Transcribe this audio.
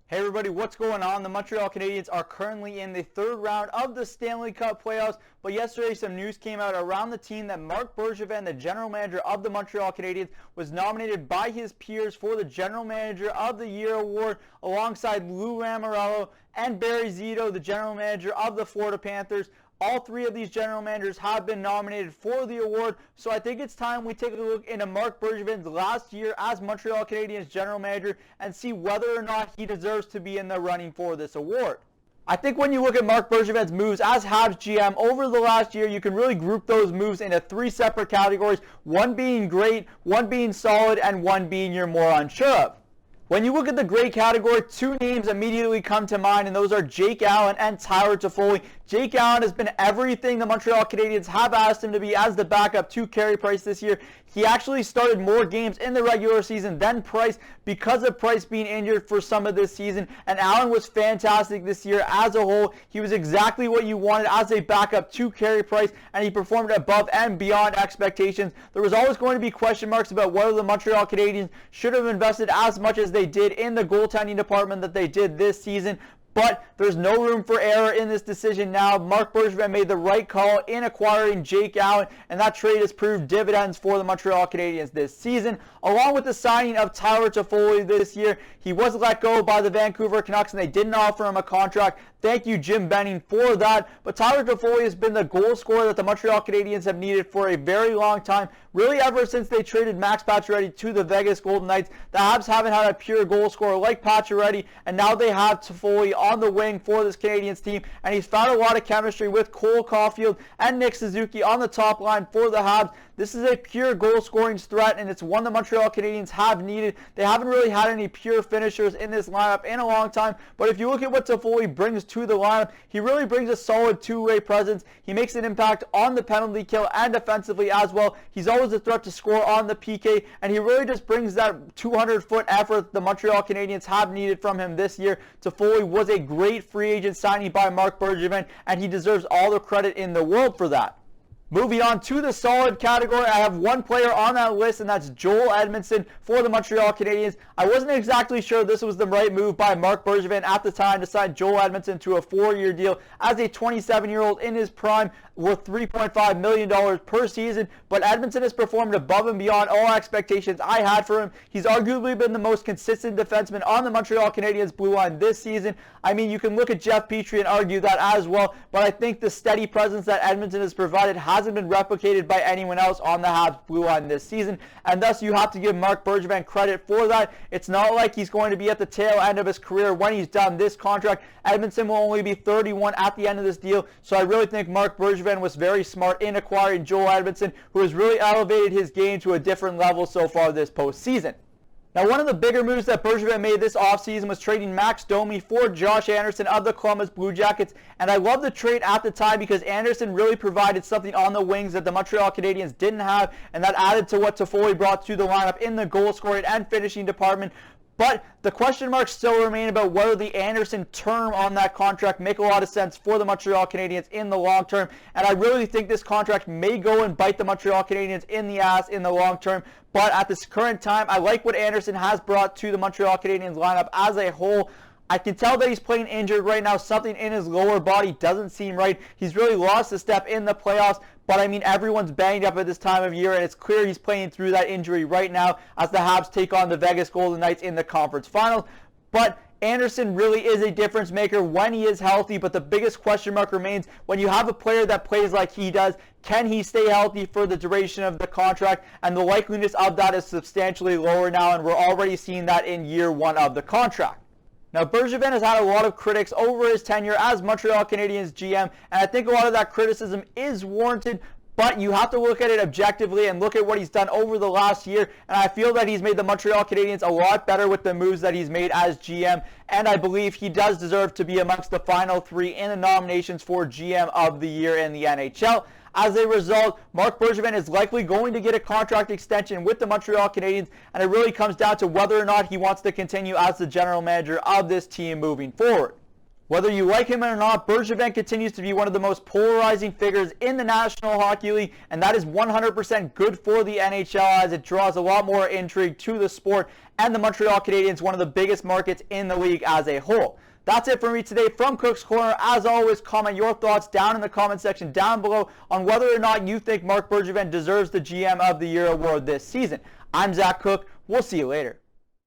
Hey everybody, what's going on? The Montreal Canadiens are currently in the third round of the Stanley Cup playoffs, but yesterday some news came out around the team that Marc Bergevin, the general manager of the Montreal Canadiens, was nominated by his peers for the General Manager of the Year award alongside Lou Lamoriello and Barry Zito, the general manager of the Florida Panthers. All three of these general managers have been nominated for the award, so I think it's time we take a look into Marc Bergevin's last year as Montreal Canadiens general manager and see whether or not he deserves to be in the running for this award. I think when you look at Marc Bergevin's moves as Habs GM over the last year, you can really group those moves into three separate categories, one being great, one being solid, and one being you're more unsure of. When you look at the great category, two names immediately come to mind, and those are Jake Allen and Tyler Toffoli. Jake Allen has been everything the Montreal Canadiens have asked him to be as the backup to Carey Price this year. He actually started more games in the regular season than Price because of Price being injured for some of this season, and Allen was fantastic this year as a whole. He was exactly what you wanted as a backup to Carey Price, and he performed above and beyond expectations. There was always going to be question marks about whether the Montreal Canadiens should have invested as much as they did in the goaltending department that they did this season. But there's no room for error in this decision now. Marc Bergevin made the right call in acquiring Jake Allen, and that trade has proved dividends for the Montreal Canadiens this season. Along with the signing of Tyler Toffoli this year, he was let go by the Vancouver Canucks, and they didn't offer him a contract. Thank you, Jim Benning, for that. But Tyler Toffoli has been the goal scorer that the Montreal Canadiens have needed for a very long time, really ever since they traded Max Pacioretty to the Vegas Golden Knights. The Habs haven't had a pure goal scorer like Pacioretty, and now they have Toffoli on the wing for this Canadiens team, and he's found a lot of chemistry with Cole Caulfield and Nick Suzuki on the top line for the Habs. This is a pure goal scoring threat, and it's one the Montreal Canadiens have needed. They haven't really had any pure finishers in this lineup in a long time, but if you look at what Toffoli brings to the lineup, he really brings a solid two-way presence. He makes an impact on the penalty kill and defensively as well. He's always a threat to score on the PK, and he really just brings that 200-foot effort the Montreal Canadiens have needed from him this year. Toffoli was a great free agent signing by Marc Bergevin, and he deserves all the credit in the world for that. Moving on to the solid category, I have one player on that list, and that's Joel Edmundson for the Montreal Canadiens. I wasn't exactly sure this was the right move by Marc Bergevin at the time to sign Joel Edmundson to a 4-year deal as a 27-year-old in his prime, worth $3.5 million per season, but Edmundson has performed above and beyond all expectations I had for him. He's arguably been the most consistent defenseman on the Montreal Canadiens blue line this season. I mean, you can look at Jeff Petrie and argue that as well, but I think the steady presence that Edmundson has provided hasn't been replicated by anyone else on the Habs blue line this season, and thus you have to give Marc Bergevin credit for that. It's not like he's going to be at the tail end of his career when he's done this contract. Edmundson will only be 31 at the end of this deal, so I really think Marc Bergevin was very smart in acquiring Joel Edmundson, who has really elevated his game to a different level so far this postseason. Now, one of the bigger moves that Bergevin made this offseason was trading Max Domi for Josh Anderson of the Columbus Blue Jackets, and I love the trade at the time because Anderson really provided something on the wings that the Montreal Canadiens didn't have, and that added to what Toffoli brought to the lineup in the goal scoring and finishing department. But the question marks still remain about whether the Anderson term on that contract make a lot of sense for the Montreal Canadiens in the long term. And I really think this contract may go and bite the Montreal Canadiens in the ass in the long term. But at this current time, I like what Anderson has brought to the Montreal Canadiens lineup as a whole. I can tell that he's playing injured right now. Something in his lower body doesn't seem right. He's really lost a step in the playoffs. But, I mean, everyone's banged up at this time of year, and it's clear he's playing through that injury right now as the Habs take on the Vegas Golden Knights in the conference finals. But Anderson really is a difference maker when he is healthy, but the biggest question mark remains when you have a player that plays like he does, can he stay healthy for the duration of the contract? And the likeliness of that is substantially lower now, and we're already seeing that in year one of the contract. Now, Bergevin has had a lot of critics over his tenure as Montreal Canadiens GM, and I think a lot of that criticism is warranted, but you have to look at it objectively and look at what he's done over the last year, and I feel that he's made the Montreal Canadiens a lot better with the moves that he's made as GM, and I believe he does deserve to be amongst the final three in the nominations for GM of the year in the NHL. As a result, Marc Bergevin is likely going to get a contract extension with the Montreal Canadiens, and it really comes down to whether or not he wants to continue as the general manager of this team moving forward. Whether you like him or not, Bergevin continues to be one of the most polarizing figures in the National Hockey League, and that is 100% good for the NHL as it draws a lot more intrigue to the sport, and the Montreal Canadiens, one of the biggest markets in the league as a whole. That's it for me today from Cook's Corner. As always, comment your thoughts down in the comment section down below on whether or not you think Marc Bergevin deserves the GM of the Year award this season. I'm Zach Cook. We'll see you later.